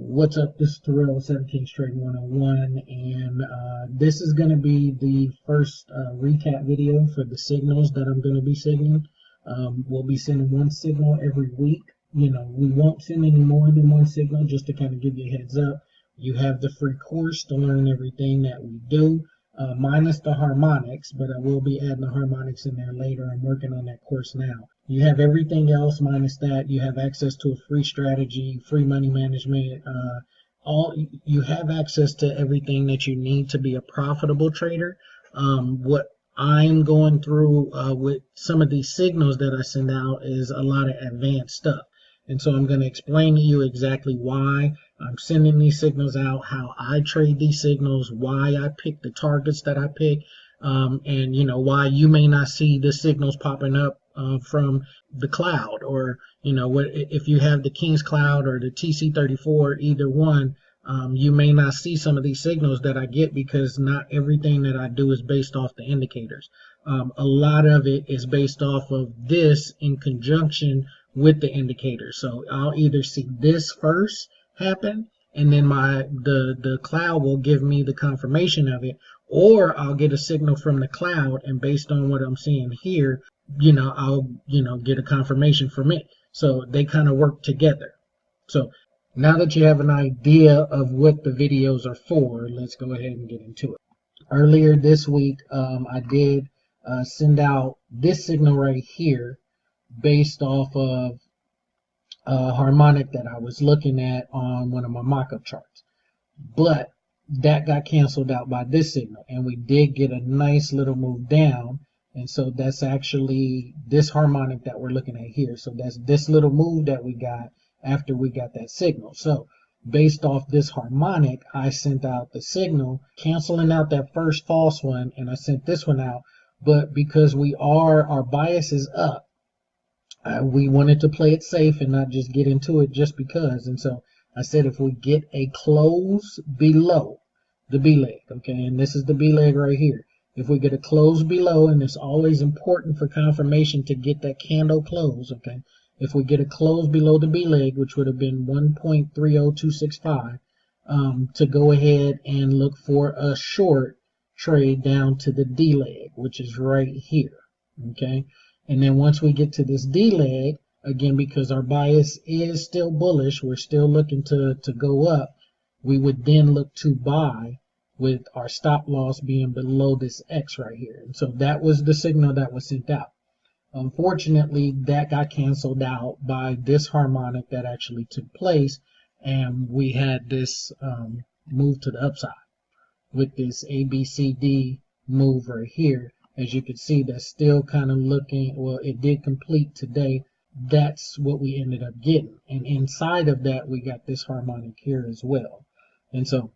What's up? This is Terrell with 7KingzTrading101, and this is going to be the first recap video for the signals that I'm going to be signaling. We'll be sending one signal every week. We won't send any more than one signal, just to kind of give you a heads up. You have the free course to learn everything that we do, minus the harmonics, but I will be adding the harmonics in there later. I'm working on that course now. You have everything else minus that. You have access to a free strategy, free money management. You have access to everything that you need to be a profitable trader. What I'm going through with some of these signals that I send out is a lot of advanced stuff. And so I'm going to explain to you exactly why I'm sending these signals out, how I trade these signals, why I pick the targets that I pick, and why you may not see the signals popping up from the cloud, or if you have the King's Cloud or the TC34, either one, you may not see some of these signals that I get, because not everything that I do is based off the indicators. A lot of it is based off of this in conjunction with the indicators. So I'll either see this first happen, and then the cloud will give me the confirmation of it, or I'll get a signal from the cloud, and based on what I'm seeing here, I'll get a confirmation from it. So they kind of work together. So now that you have an idea of what the videos are for, let's go ahead and get into it. Earlier this week, I did send out this signal right here based off of a harmonic that I was looking at on one of my mock-up charts. But that got canceled out by this signal, and we did get a nice little move down. And so that's actually this harmonic that we're looking at here. So that's this little move that we got after we got that signal. So based off this harmonic, I sent out the signal, canceling out that first false one, and I sent this one out. But because our bias is up, we wanted to play it safe and not just get into it just because. And so I said, if we get a close below the B leg, okay, and this is the B leg right here. If we get a close below, and it's always important for confirmation to get that candle close, okay? If we get a close below the B leg, which would have been 1.30265, to go ahead and look for a short trade down to the D leg, which is right here, okay? And then once we get to this D leg, again, because our bias is still bullish, we're still looking to go up, we would then look to buy, with our stop loss being below this X right here. And so that was the signal that was sent out. Unfortunately, that got canceled out by this harmonic that actually took place, and we had this move to the upside with this ABCD move right here. As you can see, that's still kind of looking, well, it did complete today. That's what we ended up getting. And inside of that, we got this harmonic here as well. And so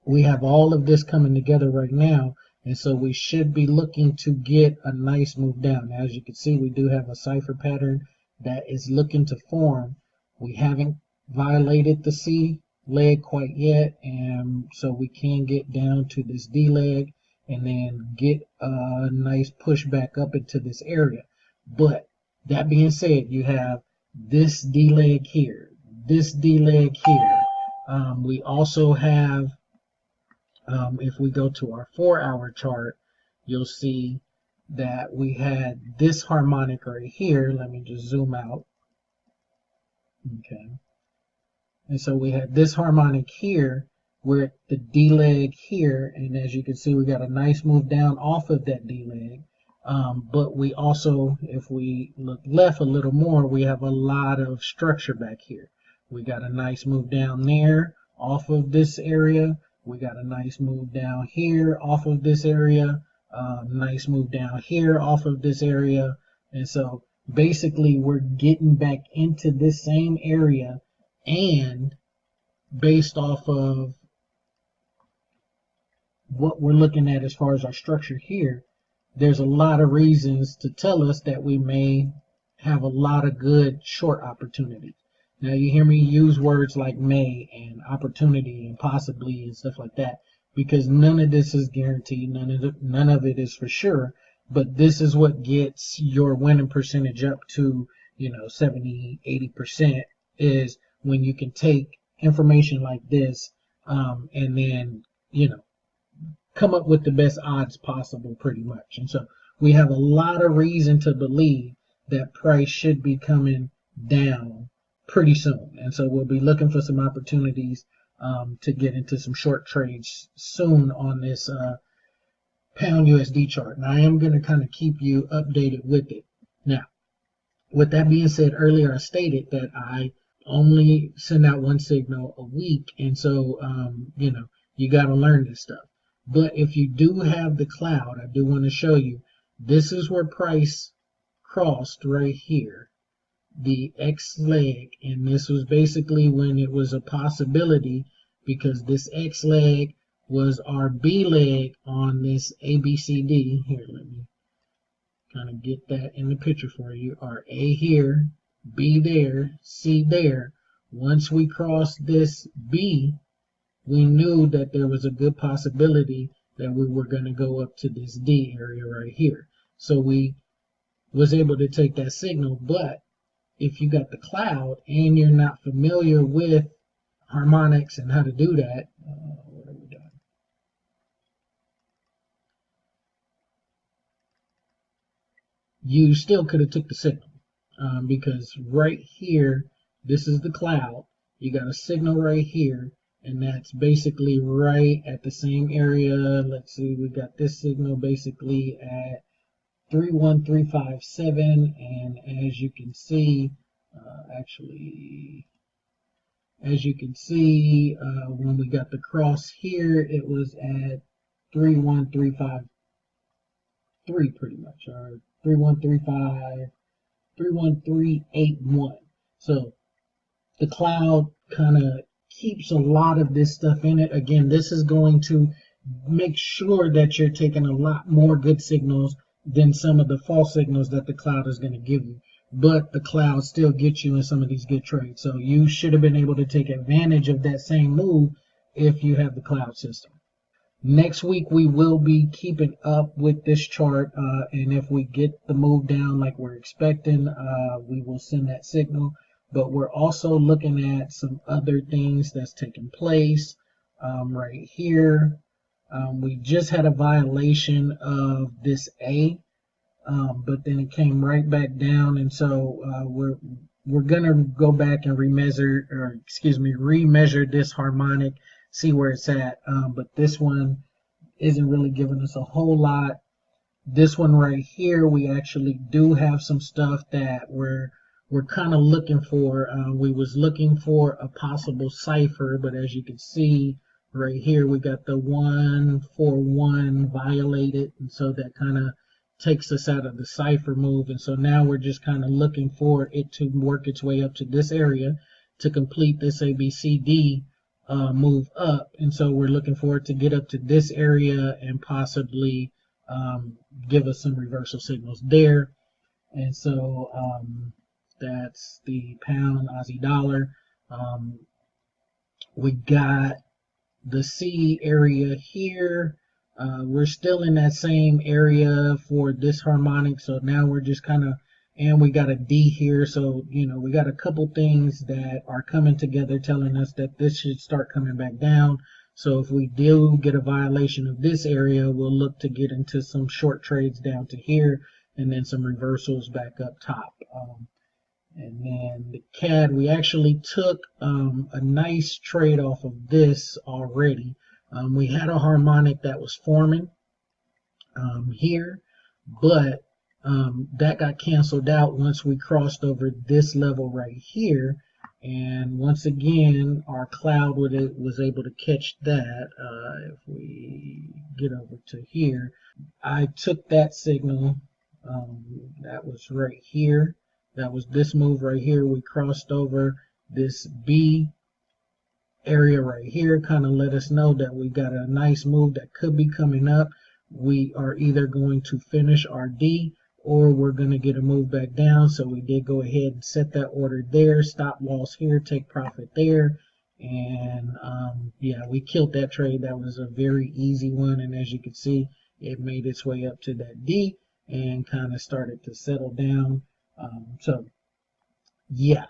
we have all of this coming together right now, and so we should be looking to get a nice move down. Now, as you can see, we do have a cipher pattern that is looking to form. We haven't violated the C leg quite yet, and so we can get down to this D leg and then get a nice push back up into this area. But that being said, you have this D leg here, this D leg here. We also have, if we go to our 4-hour chart, you'll see that we had this harmonic right here. Let me just zoom out. Okay. And so we had this harmonic here. We're at the D leg here, and as you can see, we got a nice move down off of that D leg. But we also, if we look left a little more, we have a lot of structure back here. We got a nice move down there off of this area. We got a nice move down here off of this area, nice move down here off of this area. And so basically we're getting back into this same area, and based off of what we're looking at as far as our structure here, there's a lot of reasons to tell us that we may have a lot of good short opportunities. Now, you hear me use words like may and opportunity and possibly and stuff like that, because none of this is guaranteed, none of it is for sure, but this is what gets your winning percentage up to 70-80%, is when you can take information like this, and then, come up with the best odds possible pretty much. And so we have a lot of reason to believe that price should be coming down pretty soon. And so we'll be looking for some opportunities to get into some short trades soon on this pound USD chart. And I am going to kind of keep you updated with it. Now, with that being said, earlier I stated that I only send out one signal a week. And so, you got to learn this stuff. But if you do have the cloud, I do want to show you, this is where price crossed right here, the X leg, and this was basically when it was a possibility, because this X leg was our B leg on this ABCD. Here, let me kind of get that in the picture for you. Our A here, B there, C there. Once we crossed this B, we knew that there was a good possibility that we were going to go up to this D area right here. So we was able to take that signal. But if you got the cloud and you're not familiar with harmonics and how to do that, what are we doing? You still could have took the signal, because right here, this is the cloud. You got a signal right here, and that's basically right at the same area. Let's see, we got this signal basically at 31357, and as you can see, when we got the cross here, it was at 31353 pretty much, or 31381. So the cloud kind of keeps a lot of this stuff in it. Again, this is going to make sure that you're taking a lot more good signals than some of the false signals that the cloud is going to give you. But the cloud still gets you in some of these good trades. So you should have been able to take advantage of that same move if you have the cloud system. Next week, we will be keeping up with this chart, and if we get the move down like we're expecting, we will send that signal. But we're also looking at some other things that's taking place right here. We just had a violation of this A, but then it came right back down, and so we're gonna go back and remeasure this harmonic, see where it's at. But this one isn't really giving us a whole lot. This one right here, we actually do have some stuff that we're kind of looking for. We was looking for a possible cipher, but as you can see right here, we got the 141 violated, and so that kind of takes us out of the cipher move. And so now we're just kind of looking for it to work its way up to this area to complete this ABCD move up. And so we're looking for it to get up to this area and possibly give us some reversal signals there. And so that's the pound Aussie dollar. We got the C area here. We're still in that same area for this harmonic, so now we're just kind of, and we got a D here, so we got a couple things that are coming together telling us that this should start coming back down. So if we do get a violation of this area, we'll look to get into some short trades down to here, and then some reversals back up top. And then the CAD, we actually took a nice trade off of this already. We had a harmonic that was forming here, but that got canceled out once we crossed over this level right here. And once again, our cloud was able to catch that. If we get over to here, I took that signal. That was right here. That was this move right here. We crossed over this B area right here, kind of let us know that we got a nice move that could be coming up. We are either going to finish our D or we're going to get a move back down. So we did go ahead and set that order there, stop loss here, take profit there, and yeah, we killed that trade. That was a very easy one, and as you can see, it made its way up to that D and kind of started to settle down. So yeah,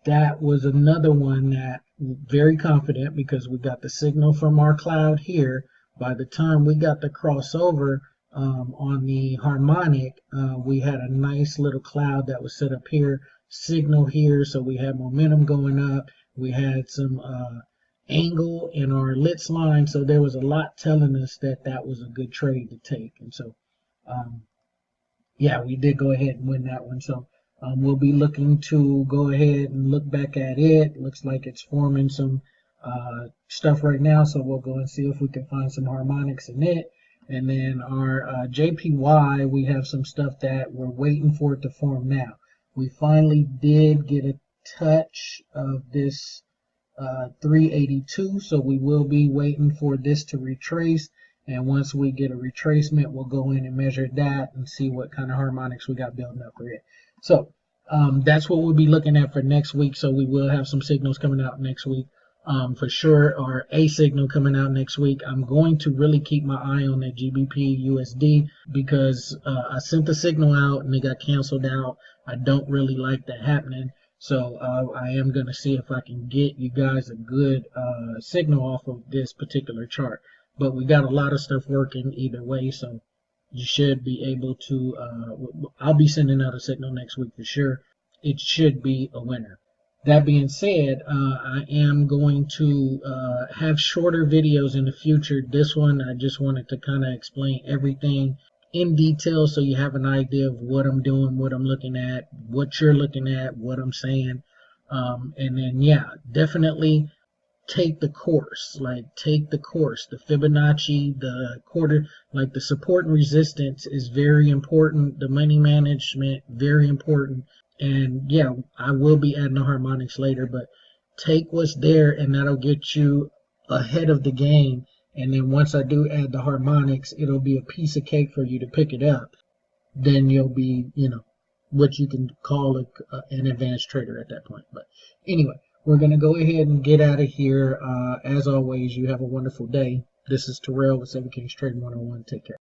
that was another one that very confident because we got the signal from our cloud here. By the time we got the crossover on the harmonic, we had a nice little cloud that was set up here, signal here, so we had momentum going up. We had some angle in our Litz line, so there was a lot telling us that that was a good trade to take. And so yeah, we did go ahead and win that one. So we'll be looking to go ahead and look back at it. Looks like it's forming some stuff right now, so we'll go and see if we can find some harmonics in it. And then our JPY, we have some stuff that we're waiting for it to form now. We finally did get a touch of this 382, so we will be waiting for this to retrace. And once we get a retracement, we'll go in and measure that and see what kind of harmonics we got building up for it. So that's what we'll be looking at for next week. So we will have some signals coming out next week for sure, or a signal coming out next week. I'm going to really keep my eye on that GBP USD because I sent the signal out and it got canceled out. I don't really like that happening. So I am going to see if I can get you guys a good signal off of this particular chart. But we got a lot of stuff working either way, so you should be able to, I'll be sending out a signal next week for sure. It should be a winner. That being said, I am going to have shorter videos in the future. This one, I just wanted to kind of explain everything in detail so you have an idea of what I'm doing, what I'm looking at, what you're looking at, what I'm saying. And then, yeah, definitely take the course, the Fibonacci, the quarter, like the support and resistance is very important. The money management, very important. And yeah, I will be adding the harmonics later, but take what's there and that'll get you ahead of the game. And then once I do add the harmonics, it'll be a piece of cake for you to pick it up. Then you'll be, what you can call an advanced trader at that point. But anyway, we're going to go ahead and get out of here. As always, you have a wonderful day. This is Terrell with 7KingzTrading101. Take care.